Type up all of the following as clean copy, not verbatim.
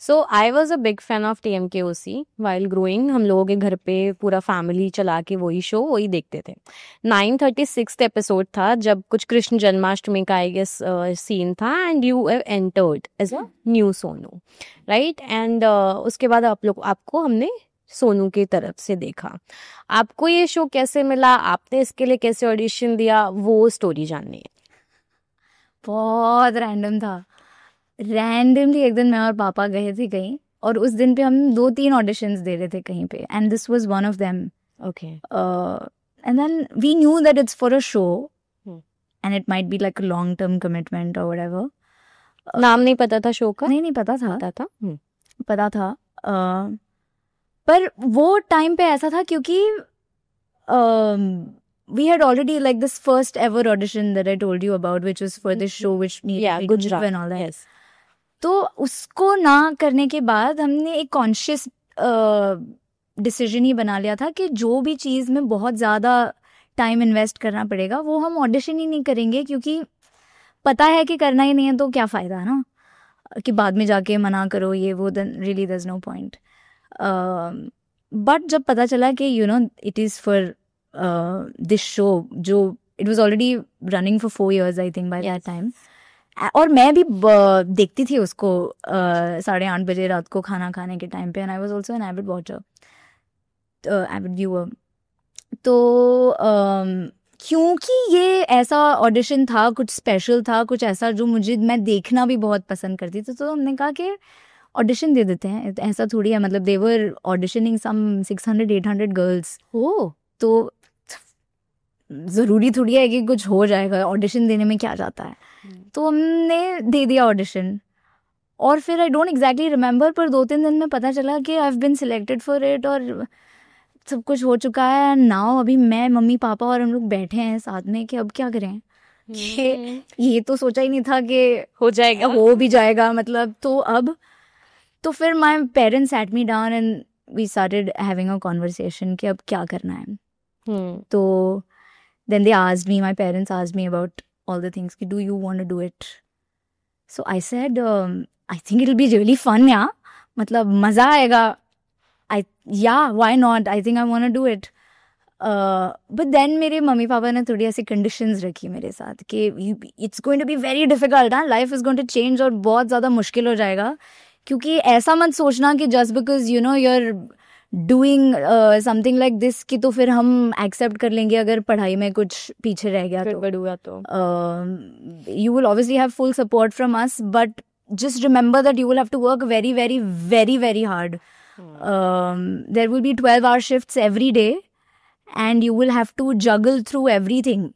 So I was a big fan of TMKOC while growing. हम लोगों के घर पे पूरा फैमिली चला के वही शो वही देखते थे. 936th एपिसोड था जब कुछ कृष्ण जन्माष्टमी का आई गेस सीन था and you entered as a new Sonu, right. And उसके बाद आपको हमने सोनू की तरफ से देखा. आपको ये शो कैसे मिला, आपने इसके लिए कैसे ऑडिशन दिया, वो स्टोरी जाननी है. बहुत रैंडम था. रैंडमली एक दिन मैं और पापा गए थे कहीं, और उस दिन पे हम 2-3 ऑडिशंस दे रहे थे कहीं पे, and this was one of them. Okay. And then we knew that it's for a show and it might be like a long term commitment और व्हाटएवर. नाम नहीं पता था शो का? नहीं पता था. पता था. पर वो टाइम पे ऐसा था क्योंकि we had already like this first ever audition that I told you about, which was for this show which needed Gujarat and all that. yes. तो उसको ना करने के बाद हमने एक कॉन्शियस डिसीजन ही बना लिया था कि जो भी चीज़ में बहुत ज़्यादा टाइम इन्वेस्ट करना पड़ेगा वो हम ऑडिशन ही नहीं करेंगे, क्योंकि पता है कि करना ही नहीं है तो क्या फ़ायदा है ना, कि बाद में जाके मना करो ये वो, then really there is no point. But जब पता चला कि you know it is for this show, जो it was already running for 4 years I think by that time, और मैं भी देखती थी उसको 8:30 बजे रात को खाना खाने के टाइम पे, and I was also an avid watcher, Avid viewer. तो क्योंकि ये ऐसा ऑडिशन था, कुछ स्पेशल था, कुछ ऐसा जो मैं देखना भी बहुत पसंद करती थी, तो हमने कहा कि ऑडिशन दे देते हैं. ऐसा थोड़ी है, मतलब दे वर ऑडिशनिंग सम 600-800 गर्ल्स. तो ज़रूरी थोड़ी है कि कुछ हो जाएगा, ऑडिशन देने में क्या जाता है. तो हमने दे दिया ऑडिशन, और फिर आई डोंट एग्जैक्टली रिमेंबर, पर 2-3 दिन में पता चला कि I have been selected for it और सब कुछ हो चुका है. नाउ अभी मैं, मम्मी पापा और हम लोग बैठे हैं साथ में कि अब क्या करें. ये तो सोचा ही नहीं था कि हो जाएगा, हो भी जाएगा मतलब. तो फिर my parents sat me down and we started having a conversation कि अब क्या करना है. तो then they asked me, my parents asked me about all the things, do you want to do it? So I said, I think it'll be really fun, yeah. मतलब मज़ा आएगा. Yeah, why not? I think I want to do it. But then मेरे mummy papa ने थोड़ी ऐसी conditions रखी मेरे साथ कि it's going to be very difficult, हाँ, life is going to change और बहुत ज़्यादा मुश्किल हो जाएगा. क्योंकि ऐसा मत सोचना कि just because you know you're doing something like this कि तो फिर हम एक्सेप्ट कर लेंगे अगर पढ़ाई में कुछ पीछे रह गया तो. You will obviously have full support from us, but just remember that you will have to work very very very very hard. There will be 12-hour shifts every day and you will have to juggle through everything.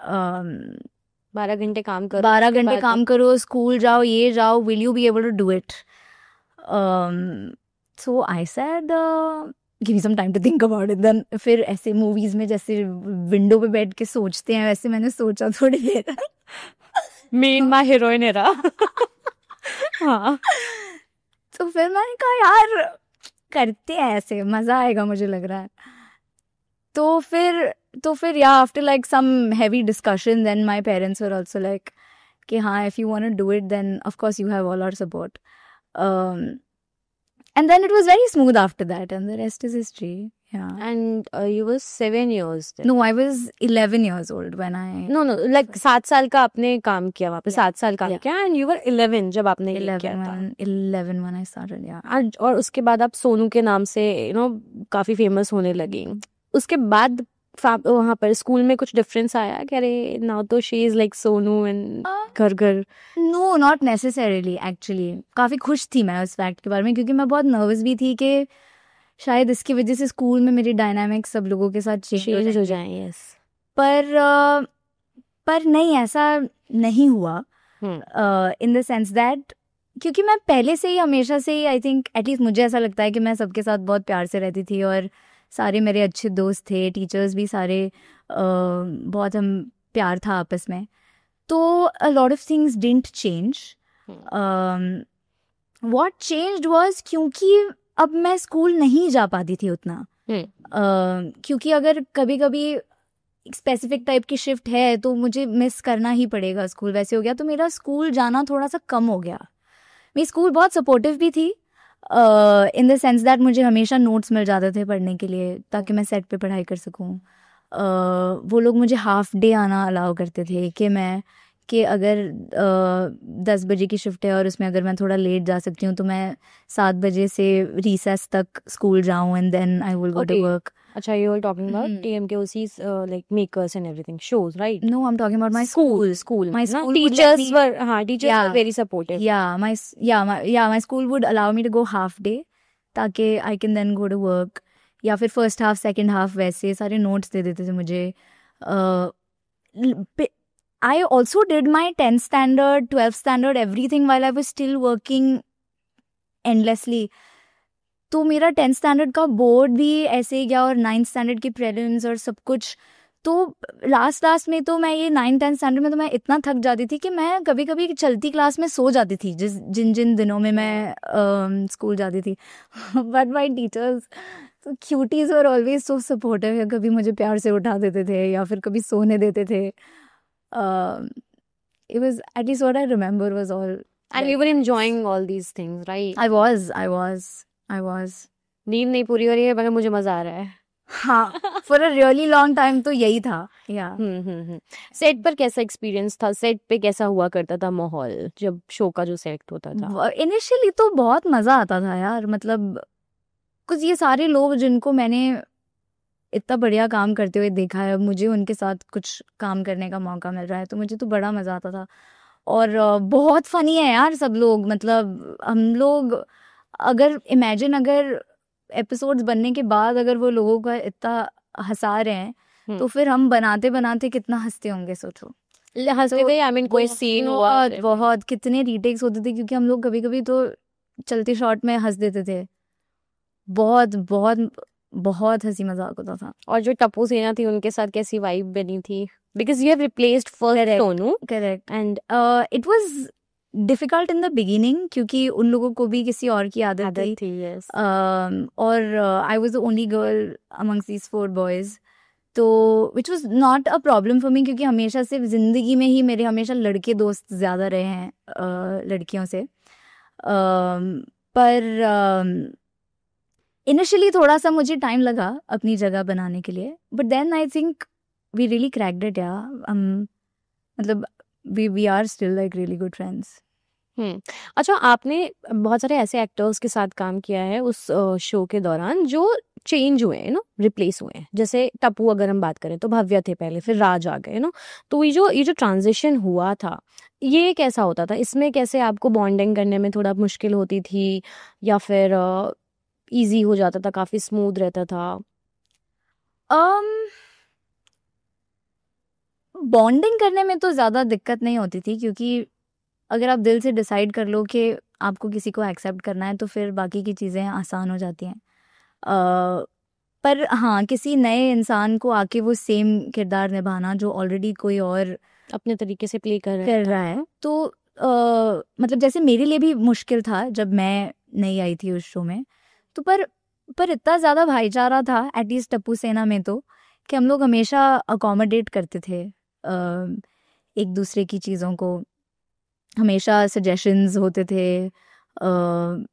12 घंटे काम करो, 12 घंटे काम करो, school जाओ, ये जाओ. Will you be able to do it? So I said, give me some time to think about it. Then फिर ऐसे मूवीज में जैसे विंडो पे बैठ के सोचते हैं, वैसे मैंने सोचा थोड़ी देर. मेन माय हीरोइन era. हाँ. तो फिर मैंने कहा यार करते हैं ऐसे, मज़ा आएगा मुझे लग रहा है. तो फिर या after like some heavy discussion then my parents were also like कि हाँ, if you want to do it then of course you have all our support. And then it was very smooth after that, and the rest is history. Yeah. And you were 7 years then? No, I was 11 years old when I. No, like 7 साल का आपने काम किया वहाँ पे. 7 साल काम किया, and you were 11 जब आपने 11 when I started. Yeah. और उसके बाद आप सोनू के नाम से काफी फेमस होने लगी. उसके बाद वहाँ पर स्कूल में कुछ डिफरेंस आया कि अरे नाउ तो she is like Sonu and घर? No, not necessarily actually. काफ़ी खुश थी मैं उस फैक्ट के बारे में, क्योंकि मैं बहुत नर्वस भी थी कि शायद इसकी वजह से स्कूल में मेरी डायनामिक्स सब लोगों के साथ चेंज हो जाए. यस. पर नहीं, ऐसा नहीं हुआ. इन द सेंस दैट क्योंकि मैं पहले से ही, हमेशा से ही, आई थिंक एटलीस्ट मुझे ऐसा लगता है कि मैं सबके साथ बहुत प्यार से रहती थी, और सारे मेरे अच्छे दोस्त थे, टीचर्स भी सारे, बहुत हम प्यार था आपस में. तो a lot of things didn't change. What changed was क्योंकि अब मैं स्कूल नहीं जा पाती थी उतना. क्योंकि अगर कभी कभी स्पेसिफिक टाइप की शिफ्ट है तो मुझे मिस करना ही पड़ेगा स्कूल. वैसे हो गया तो मेरा स्कूल जाना थोड़ा सा कम हो गया. मेरी स्कूल बहुत सपोर्टिव भी थी, इन द सेंस दैट मुझे हमेशा नोट्स मिल जाते थे पढ़ने के लिए ताकि मैं सेट पे पढ़ाई कर सकूं. वो लोग मुझे हाफ डे आना अलाउ करते थे कि अगर 10 बजे की शिफ्ट है और उसमें अगर मैं थोड़ा लेट जा सकती हूँ तो मैं 7 बजे से रिसेस तक स्कूल जाऊँ and then I will go to work. Acha, you were talking about TMKOC's like makers and everything, shows, right? No, I'm talking about my school. My school would let teachers me- were teachers were very supportive. My school would allow me to go half day ताकि I can then go to work. या फिर first half second half वैसे सारे notes दे देते थे मुझे. I also did my 10th standard, 12th standard, everything while I was still working endlessly. तो मेरा 10th स्टैंडर्ड का बोर्ड भी ऐसे ही गया और 9th स्टैंडर्ड की प्रीलिम्स और सब कुछ. तो लास्ट में तो मैं ये 9th-10th स्टैंडर्ड में तो मैं इतना थक जाती थी कि मैं कभी कभी चलती क्लास में सो जाती थी जिन दिनों में मैं स्कूल जाती थी. But my teachers cuties were always so supportive. कभी मुझे प्यार से उठा देते थे या फिर कभी सोने देते थे. It was at least what I remember was all. And we were enjoying all these things, right? I was. नींद नहीं पूरी हो रही है मगर मुझे मजा आ रहा है. हाँ, for a really long time तो यही था. Yeah. सेट पर कैसा एक्सपीरियंस था? सेट पे कैसा हुआ करता था माहौल जब शो का जो सेलेक्ट होता था? इनिशियली तो बहुत मजा आता था यार. मतलब कुछ ये सारे लोग जिनको मैंने इतना बढ़िया काम करते हुए देखा है, मुझे उनके साथ कुछ काम करने का मौका मिल रहा है तो मुझे तो बड़ा मजा आता था. और बहुत फनी है यार सब लोग. मतलब हम लोग अगर एपिसोड्स बनने के बाद अगर वो लोगों का इतना हंसा रहे हैं तो फिर हम बनाते बनाते कितना हंसते होंगे. सोचो हंसते थे. आई मीन कोई सीन हुआ बहुत कितने रीटेक्स होते थे क्योंकि हम लोग कभी कभी तो चलते शॉट में हंस देते थे. बहुत बहुत बहुत हंसी मजाक होता था. और जो टप्पू सेना थी उनके साथ कैसी वाइब बनी थी? Because you have replaced first Sonu. Correct. And it was difficult in the beginning क्योंकि उन लोगों को भी किसी और की आदत थी. Yes. और I was the only girl amongst these 4 boys. तो which was not a problem for me क्योंकि हमेशा से जिंदगी में ही मेरे हमेशा लड़के दोस्त ज़्यादा रहे हैं लड़कियों से. पर इनिशियली थोड़ा सा मुझे टाइम लगा अपनी जगह बनाने के लिए. But then I think we really cracked it. मतलब we are still like really good friends. अच्छा, आपने बहुत सारे ऐसे एक्टर्स के साथ काम किया है उस शो के दौरान जो चेंज हुए हैं ना, रिप्लेस हुए हैं. जैसे टप्पू अगर हम बात करें तो भव्य थे पहले, फिर राज आ गए ना. तो ये जो ट्रांजिशन हुआ था ये कैसा होता था? इसमें कैसे आपको बॉन्डिंग करने में थोड़ा मुश्किल होती थी या फिर इजी हो जाता था, काफी स्मूथ रहता था? बॉन्डिंग करने में तो ज़्यादा दिक्कत नहीं होती थी क्योंकि अगर आप दिल से डिसाइड कर लो कि आपको किसी को एक्सेप्ट करना है तो फिर बाकी की चीज़ें आसान हो जाती हैं. पर हाँ, किसी नए इंसान को आके वो सेम किरदार निभाना जो ऑलरेडी कोई और अपने तरीके से प्ले कर रहा है तो मतलब जैसे मेरे लिए भी मुश्किल था जब मैं नई आई थी उस शो में. तो पर इतना ज़्यादा भाईचारा था एटलीस्ट टप्पू सेना में तो कि हम लोग हमेशा अकोमोडेट करते थे एक दूसरे की चीज़ों को. हमेशा सजेशंस होते थे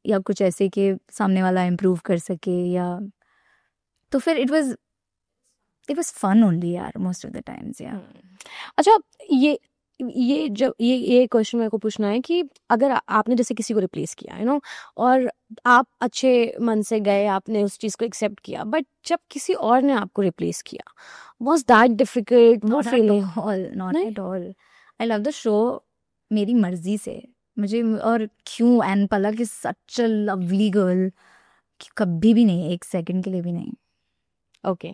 या कुछ ऐसे कि सामने वाला इम्प्रूव कर सके या तो फिर इट वाज फन ओनली यार मोस्ट ऑफ द टाइम्स. यार अच्छा, ये क्वेश्चन मेरे को पूछना है कि अगर आपने जैसे किसी को रिप्लेस किया है ना और आप अच्छे मन से गए, आपने उस चीज़ को एक्सेप्ट किया, बट जब किसी और ने आपको रिप्लेस किया, वाज दैट डिफिकल्ट? वो feeling? Not at all. I love the show मेरी मर्जी से. मुझे और क्यों and Palak is such a lovely girl. कभी भी नहीं, एक सेकंड के लिए भी नहीं. ओके.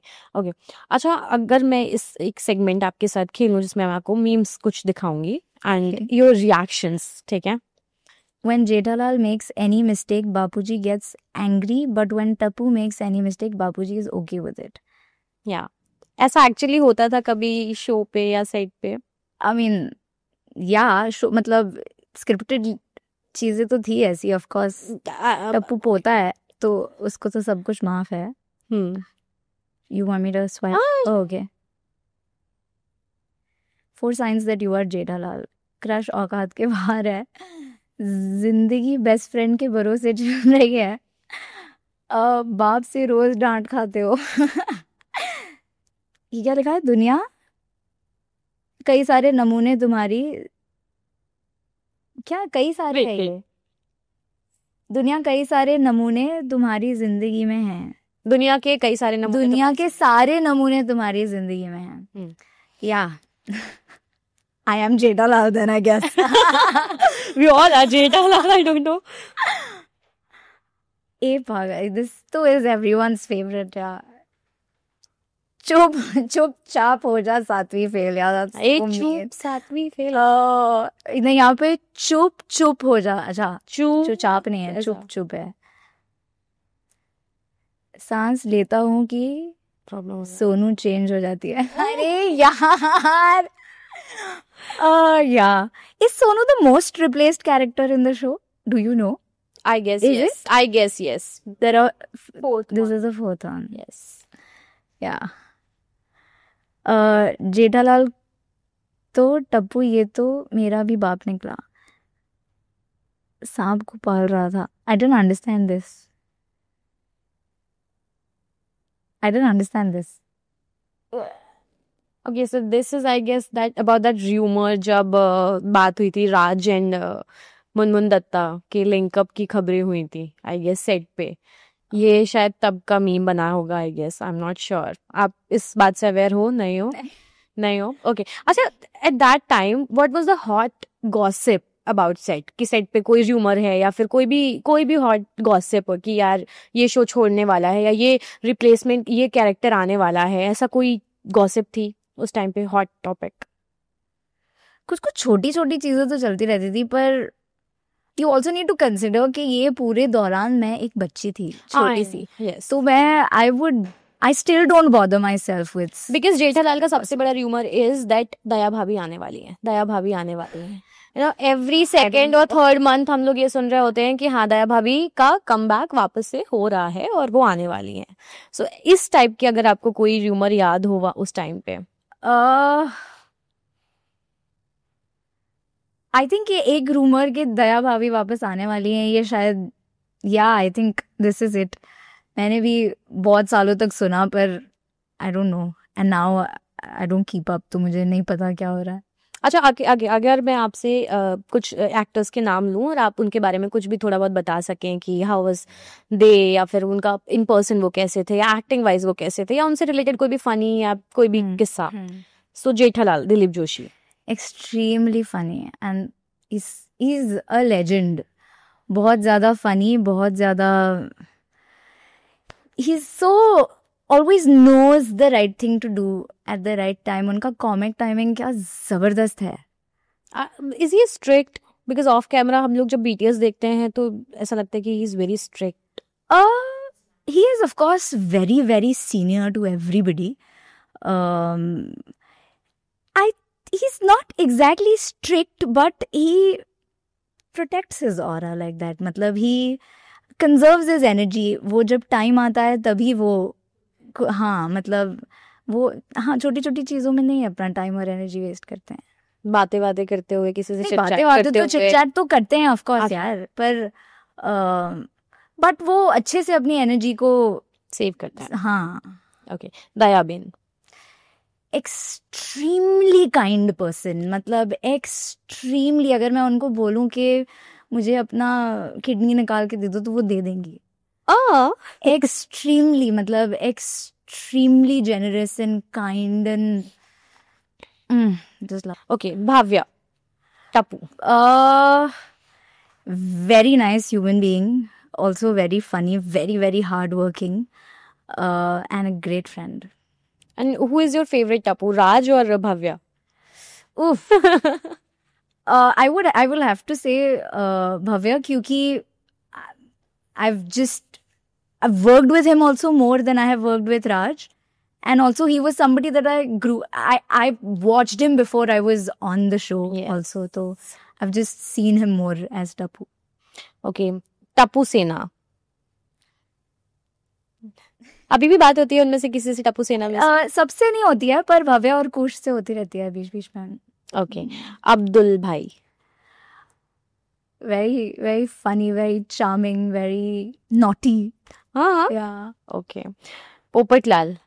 अच्छा, अगर मैं इस एक सेगमेंट आपके साथ खेलूं जिसमें मैं आपको मीम्स कुछ दिखाऊंगी एंड योर रिएक्शंस, ठीक है? When Jethalal makes any mistake, Bapuji gets angry, but when Tappu makes any mistake, Bapuji is okay with it. Yeah. ऐसा एक्चुअली होता था कभी शो पे या सेट पे? I mean, शो मतलब स्क्रिप्टेड चीजें तो थी ऐसी. ऑफ कोर्स टप्पू पोता है तो उसको तो सब कुछ माफ है. You want me to swipe? Oh, okay. 4 signs that you are Jethalal. Crush औकात के बाहर है. जिंदगी बेस्ट फ्रेंड के भरोसे चल रही है, बाप से रोज डांट खाते हो। ये क्या लिखा है? दुनिया कई सारे नमूने तुम्हारी, क्या कई सारे है ये? दुनिया कई सारे नमूने तुम्हारी जिंदगी में हैं। दुनिया के कई सारे नमूने, दुनिया के सारे नमूने तुम्हारी जिंदगी में हैं। या I am Jethalal then, I guess. We all are Jethalal, I don't know. This तो is everyone's favorite यार। चुप चाप हो जा, 7वीं फेल यार। चुप 7वीं फेल। नहीं, यहाँ पे चुप हो जा। अच्छा, चुप चाप नहीं है, चुप है। सांस लेता हूँ कि प्रॉब्लम सोनू चेंज हो जाती है। अरे यार, yeah. Is Sonu the most replaced character in the show? Do you know? I guess yes. I guess yes. There are fourth. This is the fourth one. Yes. Yeah. Jethalal तो टप्पू ये तो मेरा भी बाप निकला, सांप को पाल रहा था। I don't understand this. Okay, so this is, I guess, that about that rumor जब बात हुई थी राज एंड मुनमुन दत्ता के लिंकअप की खबरें हुई थी, आई गेस सेट पे। ये शायद तब का मीम बना होगा, I guess, I am not sure. आप इस बात से अवेयर हो? नहीं हो? ओके। अच्छा, at that time what was the hot gossip about set? कि सेट पे कोई रूमर है या फिर कोई भी हॉट गॉसिप हो कि यार ये शो छोड़ने वाला है या ये रिप्लेसमेंट, ये कैरेक्टर आने वाला है, ऐसा कोई गॉसिप थी उस टाइम पे? हॉट टॉपिक कुछ छोटी चीजें तो चलती रहती थी, पर you also need to consider कि ये पूरे दौरान मैं एक बच्ची थी, छोटी सी। तो मैं I still don't bother myself with, because Jethalal का सबसे बड़ा रूमर इज दैट दया भाभी आने वाली है। यू नो, एवरी सेकेंड और थर्ड मंथ हम लोग ये सुन रहे होते हैं कि हाँ, दया भाभी का कमबैक वापस से हो रहा है और वो आने वाली है। सो इस टाइप की अगर आपको कोई रूमर याद होगा उस टाइम पे? आई थिंक ये एक रूमर कि दया भाभी वापस आने वाली हैं, ये शायद, या I think this is it. मैंने भी बहुत सालों तक सुना, पर I don't know, and now I don't keep up, तो मुझे नहीं पता क्या हो रहा है। अच्छा, आगे अगर मैं आपसे कुछ एक्टर्स के नाम लूं और आप उनके बारे में कुछ भी थोड़ा बहुत बता सकें कि हाउ वाज दे, या फिर उनका इन पर्सन वो कैसे थे, या एक्टिंग वाइज वो कैसे थे, या उनसे रिलेटेड कोई भी फनी या कोई भी किस्सा। So Jethalal, Dilip Joshi, extremely funny and is a legend. बहुत ज़्यादा फनी, बहुत ज़्यादा, he is so always knows the right thing to do at the right time. उनका कॉमिक टाइमिंग क्या जबरदस्त है। Is he strict? Because off camera हम लोग जब BTS देखते हैं तो ऐसा लगता है कि he is very strict. He is of course very very senior to everybody. He's not exactly strict, but he protects his aura like that. मतलब he conserves his energy. वो जब टाइम आता है तभी वो, हाँ मतलब वो, हाँ छोटी चीजों में नहीं अपना टाइम और एनर्जी वेस्ट करते हैं। बातें करते हुए, किसी से चिट-चैट तो करते हैं ऑफ कोर्स यार, पर बट वो अच्छे से अपनी एनर्जी को सेव करता है। हाँ। Okay, Dayaben, extremely kind person, मतलब एक्सट्रीमली, अगर मैं उनको बोलूं कि मुझे अपना किडनी निकाल के दे दो तो वो दे देंगी। एक्सट्रीमली, मतलब extremely generous and kind and just love. Okay, Bhavya, Tappu, very nice human being, also very funny, very very hardworking, and a great friend. And who is your favorite Tappu, Raj or Bhavya? Oof. I will have to say Bhavya, क्योंकि I've worked with him also more than I have worked with Raj, and also he was somebody that I watched him before I was on the show. Yes. Also, so I've just seen him more as Tappu. Okay, Tappu Sena. अभी भी बात होती है उनमें से किसी से, टप्पू सेना में? सबसे नहीं होती है, पर भव्या और कुश से होती रहती है बीच बीच में। ओके, अब्दुल भाई, very very funny, very charming, very naughty. हाँ Yeah. ओके पोपटलाल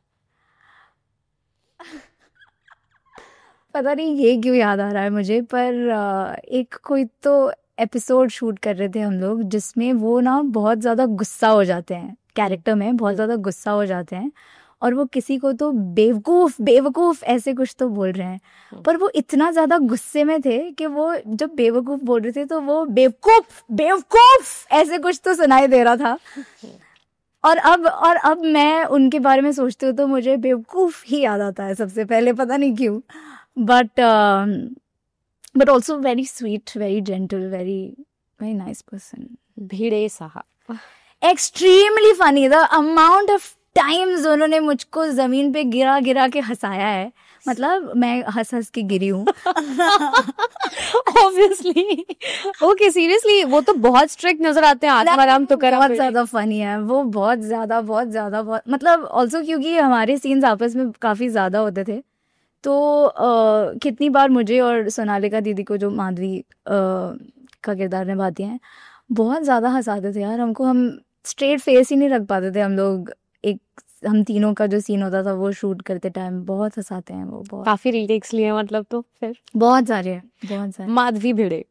पता नहीं ये क्यों याद आ रहा है मुझे, पर एक कोई तो एपिसोड शूट कर रहे थे हम लोग जिसमें वो ना बहुत ज़्यादा गुस्सा हो जाते हैं, कैरेक्टर में बहुत ज़्यादा गुस्सा हो जाते हैं और वो किसी को तो बेवकूफ़ बेवकूफ़ ऐसे कुछ तो बोल रहे हैं, पर वो इतना ज़्यादा गुस्से में थे कि वो जब बेवकूफ़ बोल रहे थे तो वो बेवकूफ़ बेवकूफ़ ऐसे कुछ तो सुनाई दे रहा था। और अब मैं उनके बारे में सोचती हूँ तो मुझे बेवकूफ़ ही याद आता है सबसे पहले, पता नहीं क्यों, but also very sweet, very gentle, very very nice person. भिड़े साहब Extremely funny. The amount of times उन्होंने मुझको जमीन पे गिरा गिरा के हंसाया है, मतलब मैं हंस हंस के गिरी हूँ। ऑब्वियसली ओके सीरियसली वो तो बहुत स्ट्रिक्ट नजर आते हैं आत्माराम तो करा बहुत ज्यादा फनी है वो, बहुत ज्यादा मतलब ऑल्सो क्योंकि हमारे सीन्स आपस में काफी ज्यादा होते थे, तो कितनी बार मुझे और सोनालिका दीदी को जो माधवी का किरदार निभाती हैं बहुत ज़्यादा हंसाते थे यार हमको। हम स्ट्रेट फेस ही नहीं रख पाते थे हम लोग, एक हम तीनों का जो सीन होता था वो शूट करते टाइम बहुत हंसाते हैं वो, बहुत काफी रीटेक्स लिए मतलब, तो फिर बहुत सारे माधवी भिड़े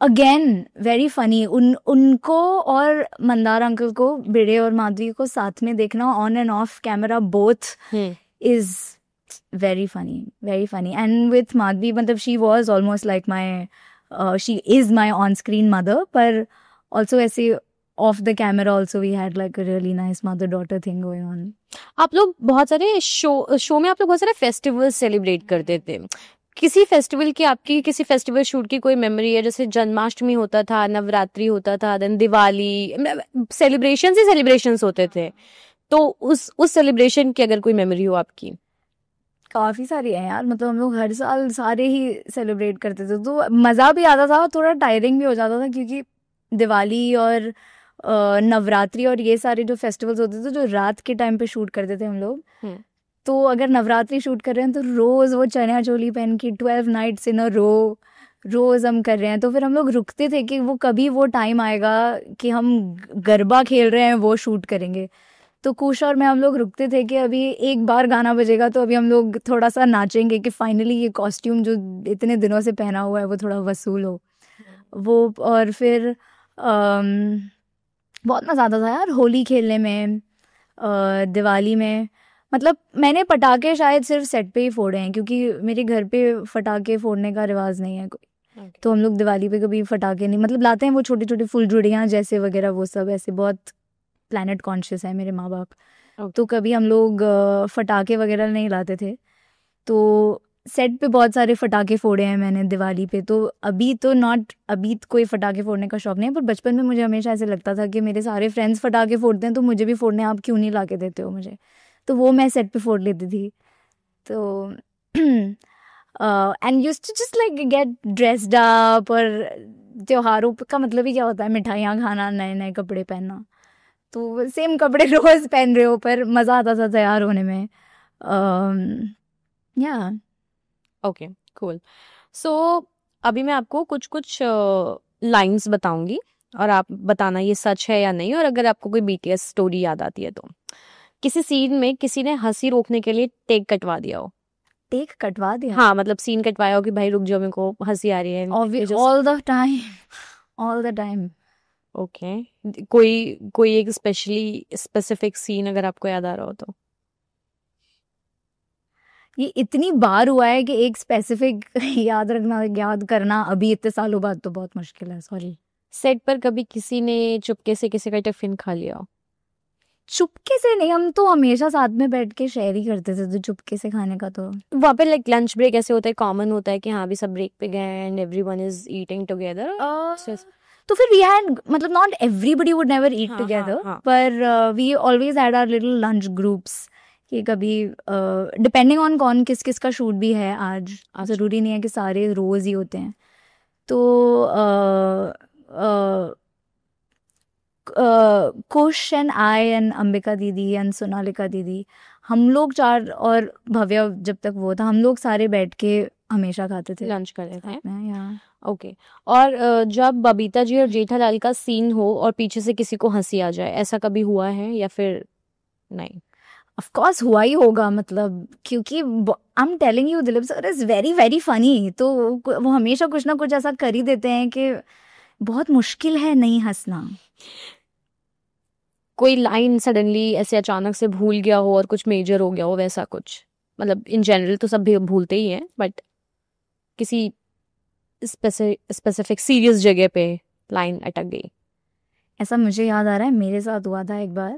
अगेन वेरी फनी। उनको और मंदार अंकल को, भिड़े और माधवी को साथ में देखना on end of camera both is very funny and with Madhvi matlab she was almost like my she is my on screen mother, पर also ऐसे off the camera also we had like a really nice mother daughter thing going on. आप लोग बहुत सारे show में आप लोग बहुत सारे फेस्टिवल सेलिब्रेट करते थे, किसी फेस्टिवल की आपकी किसी फेस्टिवल शूट की कोई मेमोरी है? जैसे जन्माष्टमी होता था, नवरात्रि होता था, देन दिवाली, सेलिब्रेशंस ही सेलिब्रेशंस होते थे, तो उस सेलिब्रेशन की अगर कोई मेमोरी हो आपकी? काफ़ी सारी है यार, मतलब हम लोग हर साल सारे ही सेलिब्रेट करते थे तो मज़ा भी आता था, थोड़ा टायरिंग भी हो जाता था क्योंकि दिवाली और नवरात्रि और ये सारे जो फेस्टिवल्स होते थे जो रात के टाइम पे शूट करते थे हम लोग, तो अगर नवरात्रि शूट कर रहे हैं तो रोज़ वो चनिया चोली पहन के 12 नाइट्स इन अ रोज़ हम कर रहे हैं, तो फिर हम लोग रुकते थे कि वो कभी वो टाइम आएगा कि हम गरबा खेल रहे हैं वो शूट करेंगे। तो कुश और मैं हम लोग रुकते थे कि अभी एक बार गाना बजेगा तो अभी हम लोग थोड़ा सा नाचेंगे कि फाइनली ये कॉस्ट्यूम जो इतने दिनों से पहना हुआ है वो थोड़ा वसूल हो वो। और फिर बहुत मज़ा आता था यार होली खेलने में, दिवाली में। मतलब मैंने पटाखे शायद सिर्फ सेट पे ही फोड़े हैं क्योंकि मेरे घर पे पटाखे फोड़ने का रिवाज नहीं है कोई, तो हम लोग दिवाली पे कभी पटाखे नहीं, मतलब लाते हैं वो छोटे छोटे फुलझड़ियाँ जैसे वगैरह, वो सब ऐसे बहुत प्लैनेट कॉन्शियस है मेरे माँ बाप, तो कभी हम लोग फटाके वगैरह नहीं लाते थे। तो सेट पे बहुत सारे फटाके फोड़े हैं मैंने दिवाली पे, तो अभी कोई फटाके फोड़ने का शौक नहीं है, पर बचपन में मुझे हमेशा ऐसे लगता था कि मेरे सारे फ्रेंड्स फटाके फोड़ते हैं तो मुझे भी फोड़ने, आप क्यों नहीं ला के देते हो मुझे, तो वो मैं सेट पे फोड़ लेती थी। तो and used to just like get dressed up, और त्योहारों का मतलब ही क्या होता है, मिठाइयाँ खाना, नए नए कपड़े पहनना, तो सेम कपड़े रोज पहन रहे हो, पर मज़ा आता था तैयार होने में। या ओके कूल। सो अभी मैं आपको कुछ कुछ लाइंस बताऊंगी और आप बताना ये सच है या नहीं, और अगर आपको कोई BTS स्टोरी याद आती है तो। किसी सीन में किसी ने हंसी रोकने के लिए टेक कटवा दिया हो? टेक कटवा दिया? हाँ, मतलब सीन कटवाया हो कि भाई रुक जाओ मेरे को हंसी आ रही है। All the time. ओके, कोई एक स्पेसिफिक सीन अगर आपको याद आ रहा हो तो? ये इतनी बार हुआ है कि एक स्पेसिफिक याद करना अभी इतने सालों बाद तो बहुत मुश्किल है, सॉरी। सेट पर कभी किसी ने चुपके से किसी का टिफिन खा लिया हो? चुपके से नहीं, हम तो हमेशा साथ में बैठ के शेयर ही करते थे, तो चुपके से खाने का तो वहाँ पे लाइक लंच ब्रेक ऐसे होता है, कॉमन होता है कि हाँ भी सब ब्रेक पे गए and everyone is eating together, तो फिर वी हैड, मतलब not everybody would never eat together, पर we always had our little lunch groups कि कभी डिपेंडिंग ऑन कौन किस किस का शूट भी है आज, ज़रूरी नहीं है कि सारे रोज़ ही होते हैं, तो कुश एंड आई एंड अंबिका दीदी एंड सोनालिका दीदी, हम लोग चार, और भव्या जब तक वो था, हम लोग सारे बैठ के हमेशा खाते थे, लंच करते थे। ओके। और जब बबीता जी और जेठालाल का सीन हो और पीछे से किसी को हंसी आ जाए, ऐसा कभी हुआ है या फिर नहीं? ऑफ कोर्स हुआ ही होगा, मतलब क्योंकि I am telling you Dilip sir is very very funny, तो वो हमेशा कुछ ना कुछ ऐसा कर ही देते हैं कि बहुत मुश्किल है नहीं हंसना। कोई लाइन सडनली ऐसे अचानक से भूल गया हो और कुछ मेजर हो गया हो, वैसा कुछ? मतलब इन जनरल तो सब भी भूलते ही हैं, बट किसी स्पेसिफिक सीरियस जगह पे लाइन अटक गई? ऐसा मुझे याद आ रहा है मेरे साथ हुआ था एक बार।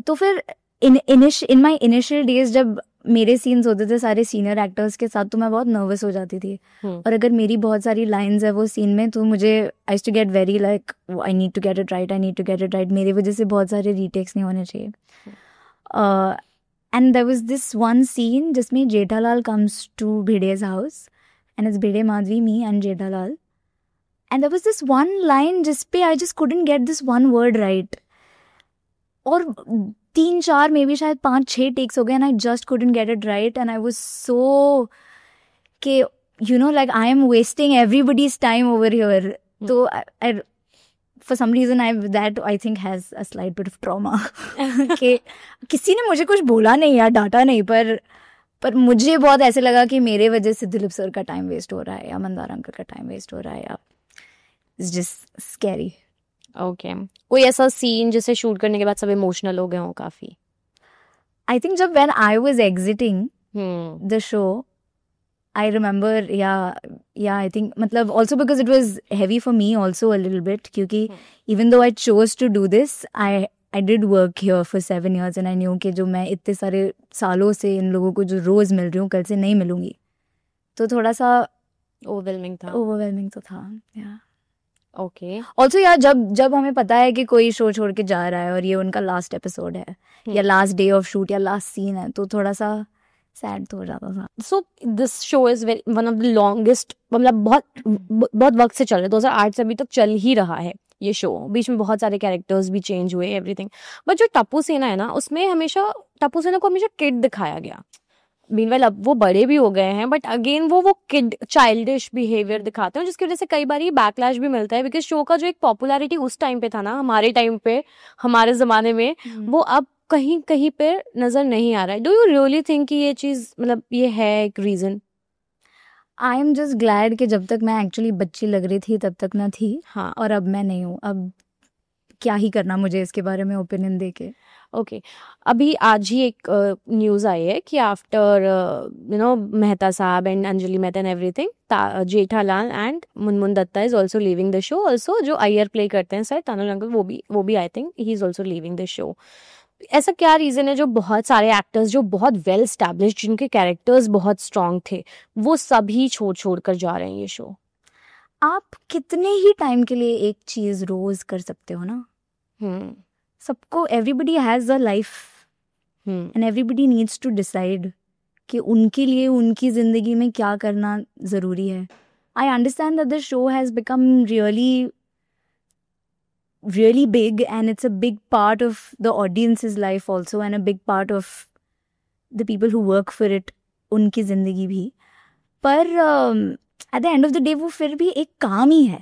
तो फिर इन माई इनिशियल डेज जब मेरे सीन्स होते थे सारे सीनियर एक्टर्स के साथ, तो मैं बहुत नर्वस हो जाती थी। और अगर मेरी बहुत सारी लाइंस है वो सीन में, तो मुझे I to get very like I need to get it right, I need to get it right. मेरी वजह से बहुत सारे रीटेक्स नहीं होने चाहिए। And there was this one scene जिसमें Jethalal comes to Bhide's house and it's Bhide, Madhavi, me and Jethalal. And there was this one line जिस पे I just couldn't get this one word right, और 3-4 मे बी शायद 5-6 टेक्स हो गए and I just couldn't get it right. And I was so कि you know like I am wasting everybody's time over here. तो I for some reason I think has a slight bit of trauma कि किसी ने मुझे कुछ बोला नहीं या डांटा नहीं, पर मुझे बहुत ऐसे लगा कि मेरे वजह से दिलीप सर का टाइम वेस्ट हो रहा है या मंदार अंकल का टाइम वेस्ट हो रहा है, या इट्स जस्ट स्कैरी। ओके। कोई ऐसा सीन जिसे शूट करने के बाद सब इमोशनल हो गए हो काफी? आई थिंक जब when I was exiting the show, I remember, या आई थिंक मतलब also because it was heavy for me also a little bit, क्योंकि even though I chose to do this, I did work here for 7 years and I knew कि जो मैं इतने सारे सालों से इन लोगों को जो रोज मिल रही हूँ कल से नहीं मिलूंगी, तो थोड़ा सा ओवरवेलमिंग तो था। या ओके। ऑल्सो यार जब हमें पता है कि कोई शो छोड़ के जा रहा है और ये उनका लास्ट एपिसोड है या लास्ट डे ऑफ शूट या लास्ट सीन है, तो थोड़ा सा सैड तो हो जाता था। So this show is one of the longest, मतलब बहुत वक्त से चल रहा है, 2008 से अभी तक चल ही रहा है ये शो। बीच में बहुत सारे कैरेक्टर्स भी चेंज हुए, एवरीथिंग। बट जो टप्पू सेना है ना, उसमें हमेशा टप्पू सेना को हमेशा किड दिखाया गया। मीनवाइल अब वो बड़े भी हो गए हैं, बट अगेन वो किड चाइल्डिश बिहेवियर दिखाते हैं, जिसकी वजह से कई बार ये बैकलैश भी मिलता है। बिकॉज शो का जो एक पॉपुलैरिटी उस टाइम पे था ना, हमारे टाइम पे, हमारे जमाने में, वो अब कहीं कहीं पे नजर नहीं आ रहा है। डू यू रियली थिंक कि ये चीज, मतलब ये है एक reason? I am just glad कि जब तक मैं एक्चुअली बच्ची लग रही थी तब तक मैं थी। हाँ। और अब मैं नहीं हूँ। अब क्या ही करना मुझे इसके बारे में ओपिनियन दे के। ओके। अभी आज ही एक न्यूज़ आई है कि आफ्टर मेहता साहब and Anjali Mehta and everything, Jethalal and Munmun Datta is also leaving the show. Also जो अय्यर प्ले करते हैं सर तानुल अंकल, वो भी I think he is also leaving the show. ऐसा क्या रीजन है जो बहुत सारे एक्टर्स जो बहुत वेल स्टैब्लिश्ड, जिनके कैरेक्टर्स बहुत स्ट्रांग थे, वो सभी छोड़ कर जा रहे हैं ये शो? आप कितने ही टाइम के लिए एक चीज रोज कर सकते हो ना। सबको, everybody has a life and everybody needs to decide कि उनके लिए उनकी जिंदगी में क्या करना जरूरी है। I understand that the show has become really big and it's a big part of the audience's life also and a big part of the people who work for it, उनकी जिंदगी भी। पर at the end of the day वो फिर भी एक काम ही है।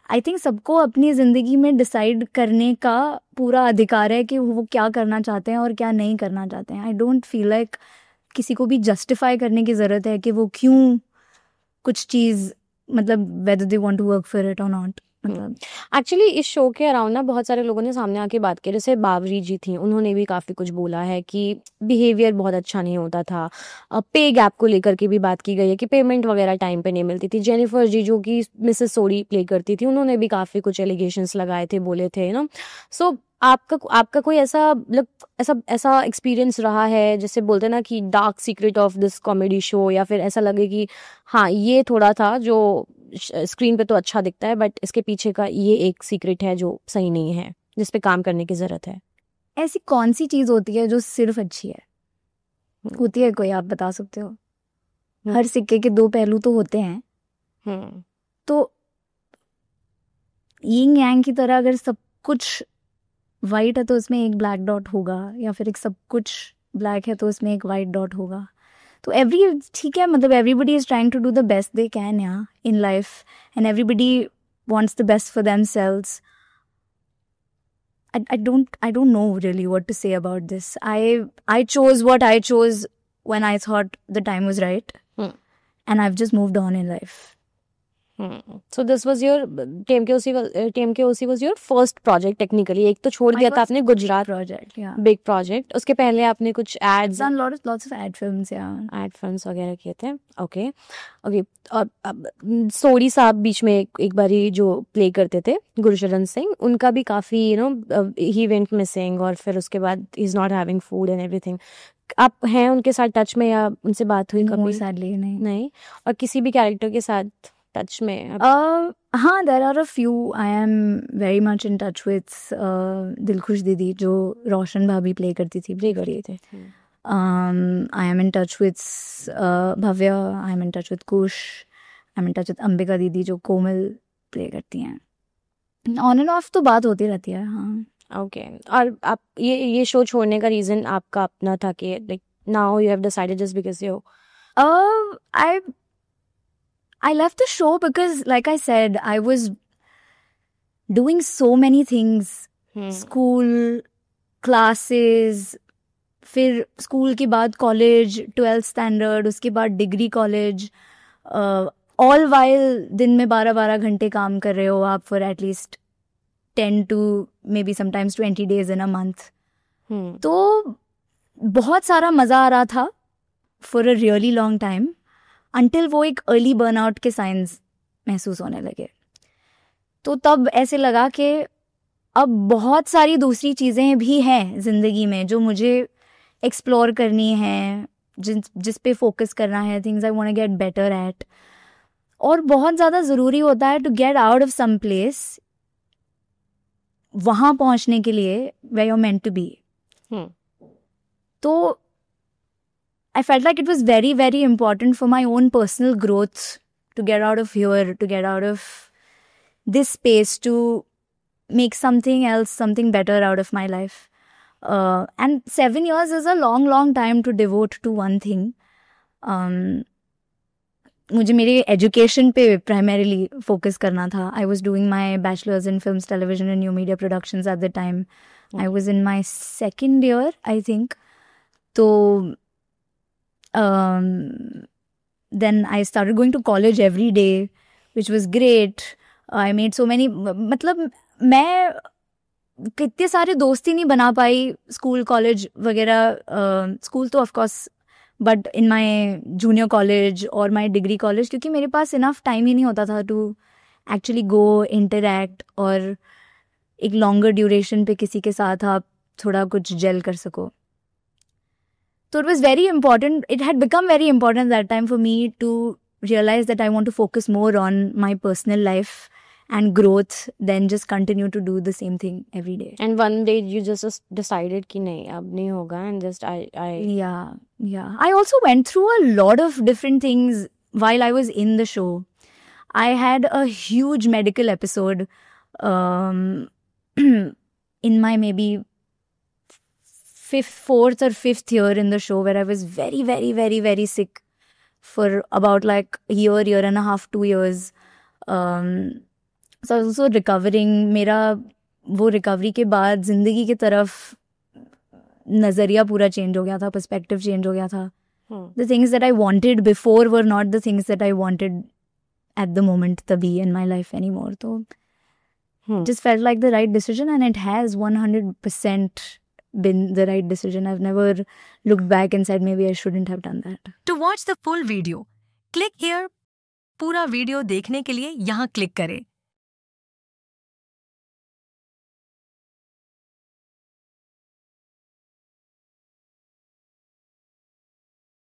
आई थिंक सबको अपनी जिंदगी में डिसाइड करने का पूरा अधिकार है कि वो क्या करना चाहते हैं और क्या नहीं करना चाहते हैं। आई डोंट फील लाइक किसी को भी जस्टिफाई करने की जरूरत है कि वो क्यों कुछ चीज, मतलब whether they want to work for it और नॉट। एक्चुअली इस शो के अराउंड ना बहुत सारे लोगों ने सामने आके बात की, जैसे बावरी जी थी, उन्होंने भी काफ़ी कुछ बोला है कि बिहेवियर बहुत अच्छा नहीं होता था। पे गैप को लेकर के भी बात की गई है कि पेमेंट वगैरह टाइम पे नहीं मिलती थी। जेनिफर जी जो कि मिसेस सोडी प्ले करती थी, उन्होंने भी काफ़ी कुछ एलिगेशंस लगाए थे, बोले थे ना। सो आपका कोई ऐसा ऐसा एक्सपीरियंस रहा है, जैसे बोलते हैं ना कि dark secret of this comedy show, या फिर ऐसा लगे कि हाँ ये थोड़ा था जो स्क्रीन पे तो अच्छा दिखता है बट इसके पीछे का ये एक सीक्रेट है जो सही नहीं है, जिस पे काम करने की जरूरत है? ऐसी कौन सी चीज होती है जो सिर्फ अच्छी है? होती है कोई? आप बता सकते हो? हर सिक्के के 2 पहलू तो होते हैं। तो यिंग यांग की तरह अगर सब कुछ वाइट है तो उसमें एक ब्लैक डॉट होगा, या फिर एक सब कुछ ब्लैक है तो उसमें एक वाइट डॉट होगा। तो ठीक है, मतलब everybody is trying to do the best they can, yeah, in life, and everybody wants the best for themselves. I don't know really what to say about this. I chose what I chose when I thought the time was right, and I've just moved on in life. So this was your TMKOC was your first project technically. एक तो छोड़ दिया था आपने Gujarat project, yeah, big project. उसके पहले आपने कुछ ads done lots of ad films, yeah, ad films वगैरह किए थे. Okay. अब सोडी साहब बीच में एक बारी जो प्ले करते थे, गुरशरण सिंह, उनका भी काफी he went missing, और फिर उसके बाद he's not having food and everything. आप हैं उनके साथ टच में या उनसे बात हुई कभी? sadly नहीं. और किसी भी कैरेक्टर के साथ टच में? हाँ, there are a few. I am very much in touch with Dilkhush दीदी, जो रोशन भाभी प्ले करती थी, प्ले कर रही थे. I am in touch with Bhavya. I am in touch with Kush. I am in touch with Ambika दीदी, जो कोमल प्ले करती हैं. On and off तो बात होती रहती है. हाँ. ओके. और आप ये शो छोड़ने का रीजन आपका अपना था कि like now you have decided just because you I left the show because, like I said, I was doing so many things. School, classes, फिर स्कूल के बाद कॉलेज, 12th standard, उसके बाद डिग्री कॉलेज, all while दिन में 12-12 घंटे काम कर रहे हो आप for at least 10 to maybe sometimes 20 days in a month. तो बहुत सारा मज़ा आ रहा था for a really long time, until वो एक अर्ली बर्नआउट के साइंस महसूस होने लगे. तो तब ऐसे लगा कि अब बहुत सारी दूसरी चीज़ें भी हैं ज़िंदगी में जो मुझे एक्सप्लोर करनी है, जिस पे फोकस करना है, things I want to get better at. और बहुत ज़्यादा ज़रूरी होता है to get out of some place, वहाँ पहुँचने के लिए where you are meant to be. तो I felt like it was very, very important for my own personal growth to get out of here, to get out of this space, to make something else, something better out of my life. And 7 years is a long, long time to devote to one thing. मुझे मेरे education पे primarily focus करना था. I was doing my bachelor's in films, television and new media productions at the time. I was in my second year, I think. So then I started going to college every day, which was great. I made so many, मतलब मैं कितने सारे दोस्ती नहीं बना पाई school college वगैरह. School तो of course, but in my junior college और माय डिग्री कॉलेज, क्योंकि मेरे पास इनफ टाइम ही नहीं होता था टू एक्चुअली गो इंटरैक्ट और एक लॉन्गर ड्यूरेशन पे किसी के साथ आप थोड़ा कुछ जेल कर सको. So it was very important. It had become very important that time for me to realize that I want to focus more on my personal life and growth than just continue to do the same thing every day. And one day you just decided कि नहीं अब नहीं होगा, and just I yeah. I also went through a lot of different things while I was in the show. I had a huge medical episode in my maybe fourth or fifth year in the show, where I was very, very, very, very sick for about like a year and a half, 2 years. So I was also recovering. मेरा वो recovery के बाद जिंदगी की तरफ नज़रिया पूरा change हो गया था, perspective change हो गया था. The things that I wanted before were not the things that I wanted at the moment तभी in my life anymore. तो just felt like the right decision, and it has 100% been the right decision. I've never looked back and said maybe I shouldn't have done that. To watch the full video, click here. पूरा video देखने के लिए यहाँ click करें.